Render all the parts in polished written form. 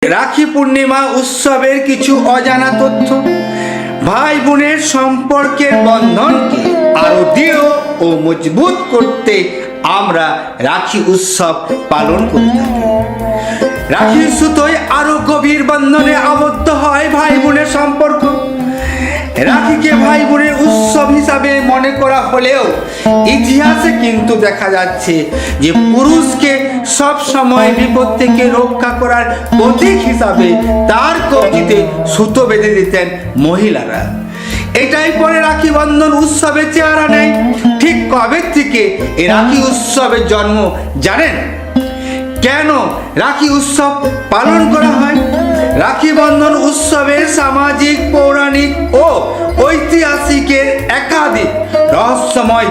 রাখি পূর্ণিমা উৎসবের কিছু অজানা তথ্য ভাই বোনের সম্পর্কের বন্ধনকে আরো দৃঢ় ও মজবুত করতে আমরা রাখি উৎসব পালন করে থাকি। রাখির সুতোয় আরো গভীর বন্ধনে আবদ্ধ হয় ভাই বোনের সম্পর্ক। রাখিকে ভাই বোনের উৎসব হিসাবে মনে করা হলেও ইতিহাসে কিন্তু দেখা যাচ্ছে যে পুরুষকে সব সময় বিপদ থেকে রক্ষা করার প্রতীক হিসাবে তার কবজিতে সুতো বেঁধে দিতেন মহিলারা। এটাই পরে রাখি বন্ধন উৎসবের চেহারা নেয়। ঠিক কবে থেকে এই রাখি উৎসবের জন্ম জানেন? কেন রাখি উৎসব পালন করা হয়? রাখি বন্ধন উৎসবের সামাজিক, পৌরাণিক ও ঐতিহাসিকের একাধিক রহস্যময়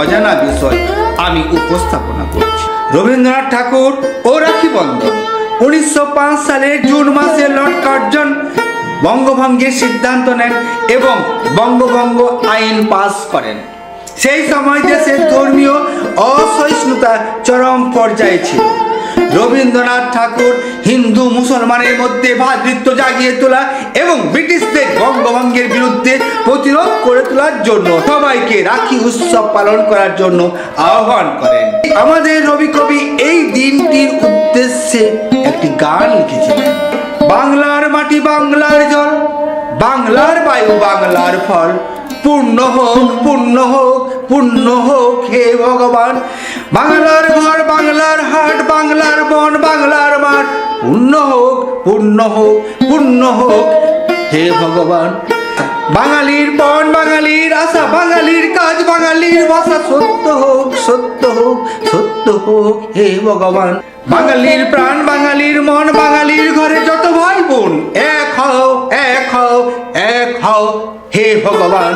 অজানা বিষয় আমি উপস্থাপনা করছি। রবীন্দ্রনাথ ঠাকুর ও রাখি বন্ধন 1905 সালের জুন মাসে লর্ড কার্জন বঙ্গভঙ্গের সিদ্ধান্ত নেন এবং বঙ্গভঙ্গ আইন পাস করেন। সেই সময় দেশে ধর্মীয় অসহিষ্ণুতা চরম পর্যায়ে ছিল। রবীন্দ্রনাথ ঠাকুর হিন্দু মুসলমানের মধ্যে ভ্রাতৃত্ব জাগিয়ে তোলা এবং ব্রিটিশদের বঙ্গভঙ্গের বিরুদ্ধে প্রতিরোধ করে তোলার জন্য সবাইকে রাখি উৎসব পালন করার জন্য আহ্বান করেন। আমাদের রবি কবি এই দিনটির উদ্দেশ্যে একটি গান লিখেছিলেন। বাংলার মাটি বাংলার জল, বাংলার বায়ু বাংলার ফল, পূর্ণ হোক পূর্ণ হোক পূর্ণ হোক হে ভগবান। বাংলার ঘর বাংলার হাট, বাংলার বন বাংলার মাঠ, পূর্ণ হোক পূর্ণ হোক পূর্ণ হোক হে ভগবান। বাঙালির বন বাঙালির আশা, বাঙালির কাজ বাঙালির ভাষা, সত্য হোক সত্য হোক সত্য হোক হে ভগবান। বাঙালির প্রাণ বাঙালির মন, বাঙালির ঘরে যত ভাই বোন, এক হও এক হও এক হও হে ভগবান।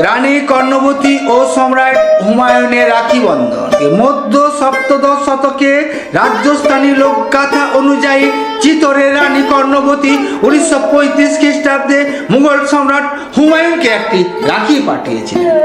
রানী কর্ণবতী ও সম্রাট হুমায়ুনের রাখি বন্ধন মধ্য সপ্তদশ শতকে রাজস্থানী লোকগাথা অনুযায়ী চিতোরের রানী কর্ণবতী 1935 খ্রিস্টাব্দে মুঘল সম্রাট হুমায়ুনকে একটি রাখি পাঠিয়েছিলেন।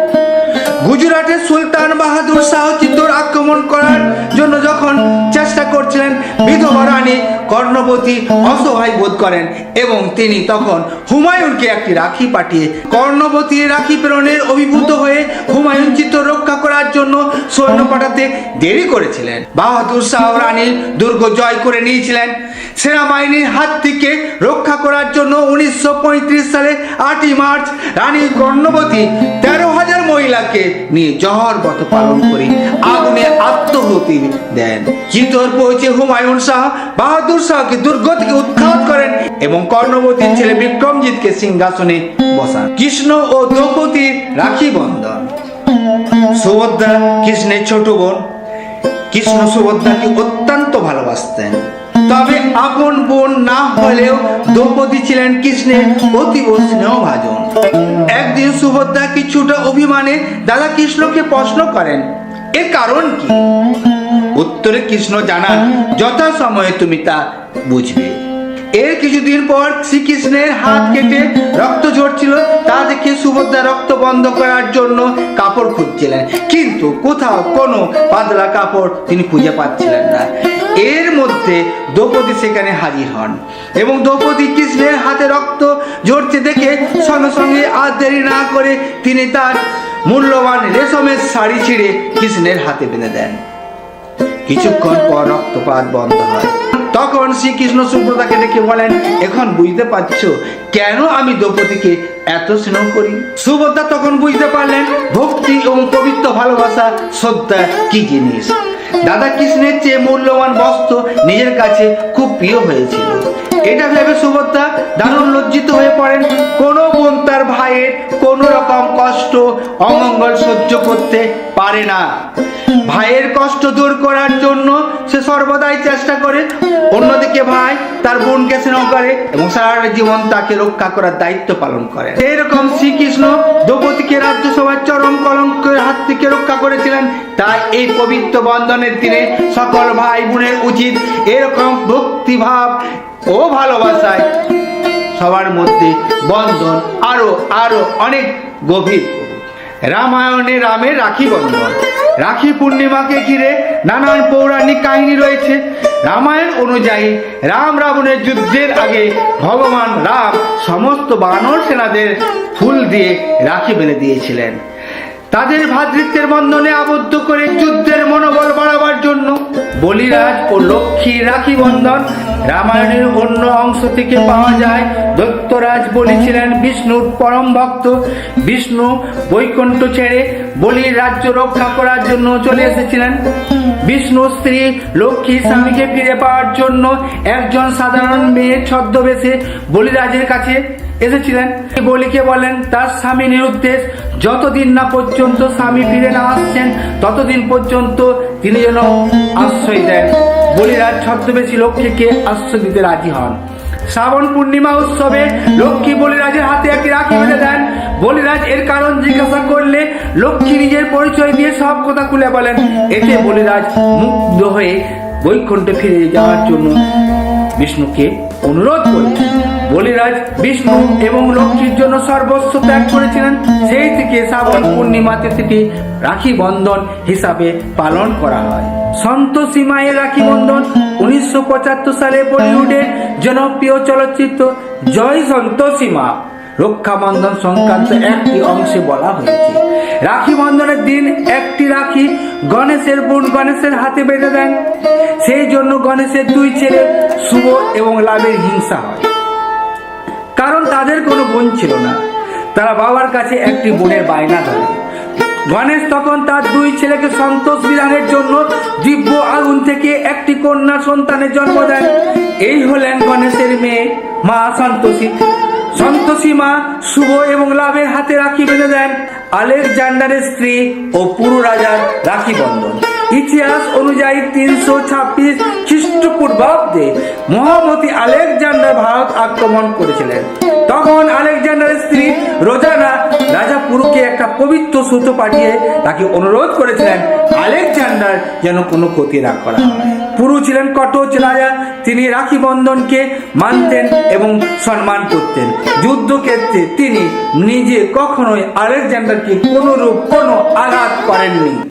গুজরাটের সুলতান বাহাদুর শাহ চিত্তোর আক্রমণ করার জন্য যখন চেষ্টা করছিলেন, বিধবা রানী কর্ণবতী অসহায় বোধ করেন এবং তিনি তখন হুমায়ুনকে একটি রাখি পাঠিয়ে কর্ণবতীর রাখি প্রেরণের অভিভূত হয়ে হুমায়ুন চিত্তোর রক্ষা করার জন্য সৈন্য পাঠাতে দেরি করেছিলেন। বাহাদুর শাহ রানীর দুর্গ জয় করে নিয়েছিলেন। সেনাবাহিনীর হাত থেকে রক্ষা করার জন্য 1935 সালে 8ই মার্চ রানী কর্ণবতী 13,000 মহিলাকে নিয়ে জহর ব্রত পালন করে আগুনে আত্মহুতি দেন। চিত্তোর পৌঁছে হুমায়ুন শাহ বাহাদুর শাহকে দুর্গ থেকে উৎখাত করেন এবং কর্ণবতীর ছেলে বিক্রমজিৎকে সিংহাসনে বসান। কৃষ্ণ ও দ্রৌপদীর রাখি বন্ধন। সুভদ্রা কৃষ্ণের ছোট বোন। কৃষ্ণ সুভদ্রাকে অত্যন্ত ভালোবাসতেন, তবে আপন বোন না হলেও দ্রৌপদী ছিলেন কৃষ্ণের অতীব স্নেহভাজন। একদিন সুভদ্রা কিছুটা অভিমানে দাদা কৃষ্ণকে প্রশ্ন করেন, এর কারণ কি? উত্তরে কৃষ্ণ জানান, যথা সময়ে তুমি তা বুঝবে। এর কিছুদিন পর শ্রীকৃষ্ণের হাত কেটে রক্ত ঝরছিল, তা দেখে সুভদ্রা রক্ত বন্ধ করার জন্য কাপড় খুঁজছিলেন, কিন্তু কোথাও কোনো পাতলা কাপড় তিনি খুঁজে পাচ্ছিলেন না। এর মধ্যে দ্রৌপদী সেখানে হাজির হন এবং দ্রৌপদী কৃষ্ণের হাতে রক্ত ঝরতে দেখে সঙ্গে সঙ্গে আর দেরি না করে তিনি তার মূল্যবান রেশমের শাড়ি ছিঁড়ে কৃষ্ণের হাতে বেঁধে দেন। কিছুক্ষণ পর রক্তপাত বন্ধ হয়। তখন শ্রীকৃষ্ণ সুভদ্রাকে ডেকে বলেন, এখন বুঝতে পারছো কেন আমি দ্রৌপদীকে এত স্নেহ করি? সুভদ্রা তখন বুঝতে পারলেন ভক্তি এবং পবিত্র ভালোবাসা শ্রদ্ধা কি জিনিস। দাদা কৃষ্ণের চেয়ে মূল্যবান বস্ত্র নিজের কাছে খুব প্রিয় হয়েছিল। এটা ভেবে সুভদ্রা দারুণ লজ্জিত হয়ে পড়েন। কোনো বোন তার ভাইয়ের কোনো রকম কষ্ট অমঙ্গল সহ্য করতে পারে না। ভাইয়ের কষ্ট দূর করার জন্য সে সর্বদাই চেষ্টা করে। অন্যদিকে ভাই তার বোনকে স্নেহ করে এবং সারা জীবন তাকে রক্ষা করার দায়িত্ব পালন করে। এরকম শ্রীকৃষ্ণ দ্রৌপদীকে রাজ্যসভার চরম কলঙ্কের হাত থেকে রক্ষা করেছিলেন। তাই এই পবিত্র বন্ধনের দিনে সকল ভাই বোনের উচিত এরকম ভক্তিভাব ও ভালোবাসায় সবার মধ্যে বন্ধন আরো আরো অনেক গভীর। রামায়ণে রামের রাখি বন্ধন। রাখি পূর্ণিমাকে ঘিরে নানান পৌরাণিক কাহিনী রয়েছে। রামায়ণ অনুযায়ী রাম রাবণের যুদ্ধের আগে ভগবান রাম সমস্ত বানর সেনাদের ফুল দিয়ে রাখি বেঁধে দিয়েছিলেন, তাদের ভ্রাতৃত্বের বন্ধনে আবদ্ধ করে যুদ্ধের মনোবল বাড়াবার জন্য। বলিরাজ ও লক্ষ্মীর রাখি বন্ধন রামায়ণের অন্য অংশ থেকে পাওয়া যায়। দৈত্যরাজ বলি ছিলেন বিষ্ণুর পরম ভক্ত। বিষ্ণু বৈকুণ্ঠ ছেড়ে বলির রাজ্য রক্ষা করার জন্য চলে এসেছিলেন। বিষ্ণু স্ত্রী লক্ষ্মী স্বামীকে ফিরে পাওয়ার জন্য একজন সাধারণ মেয়ের ছদ্মবেশে বলিরাজের কাছে এসেছিলেন। বলিকে বলেন তার স্বামী নিরুদ্দেশ, যতদিন না পর্যন্ত স্বামী ফিরে না আসছেন ততদিন পর্যন্ত তিনি যেন আশ্রয় দেন। বলিরাজ ছদ্মবেশী লক্ষ্মীকে আশ্রয় দিতে রাজি হন। শ্রাবণ পূর্ণিমা উৎসবে লক্ষ্মী বলিরাজের হাতে একটি রাখি বেঁধে দেন। বলিরাজ এর কারণ জিজ্ঞাসা করলে লক্ষ্মী নিজের পরিচয় দিয়ে সব কথা খুলে বলেন। এতে বলিরাজ মুগ্ধ হয়ে বৈকুণ্ঠে ফিরে যাওয়ার জন্য বিষ্ণুকে অনুরোধ করেন। বলিরাজ বিষ্ণু এবং লক্ষ্মীর জন্য সর্বস্ব ত্যাগ করেছিলেন। সেই থেকে শ্রাবণ পূর্ণিমা তিথিটি রাখি বন্ধন হিসাবে পালন করা হয়। সন্তোষী মায়ের রাখি বন্ধন 1975 সালে বলিউডের জনপ্রিয় চলচ্চিত্র জয় সন্তোষী মা রক্ষা বন্ধন সংক্রান্ত একটি অংশে বলা হয়েছে। রাখি বন্ধনের দিন একটি রাখি গণেশের বোন গণেশের হাতে বেঁধে দেন। সেই জন্য গণেশের দুই ছেলে শুভ এবং লাভের হিংসা হয়, কারণ তাদের কোনো বোন ছিল না। তারা বাবার কাছে একটি বোনের বায়না ধরে। গণেশ তখন তার দুই ছেলেকে সন্তোষ বিধানের জন্য দিব্য আগুন থেকে একটি কন্যা সন্তানের জন্ম দেন। এই হলেন গণেশের মেয়ে মা সন্তোষী। সন্তোষী মা শুভ এবং লাভের হাতে রাখি বেঁধে দেন। আলেকজান্ডারের স্ত্রী ও পুরু রাজার রাখি বন্ধন। ইতিহাস অনুযায়ী 326 খ্রিস্টপূর্বাব্দে মহামতি আলেকজান্ডার ভারত আক্রমণ করেছিলেন। তখন আলেকজান্ডারের স্ত্রী রোজানা রাজা পুরুকে একটা পবিত্র সুতো পাঠিয়ে তাকে অনুরোধ করেছিলেন আলেকজান্ডার যেন কোনো ক্ষতি না করা হয়। পুরু ছিলেন কঠোর রাজা, তিনি রাখি বন্ধনকে মানতেন এবং সম্মান করতেন। যুদ্ধক্ষেত্রে তিনি নিজে কখনোই আলেকজান্ডারকে কোনরূপ কোনো আঘাত করেননি।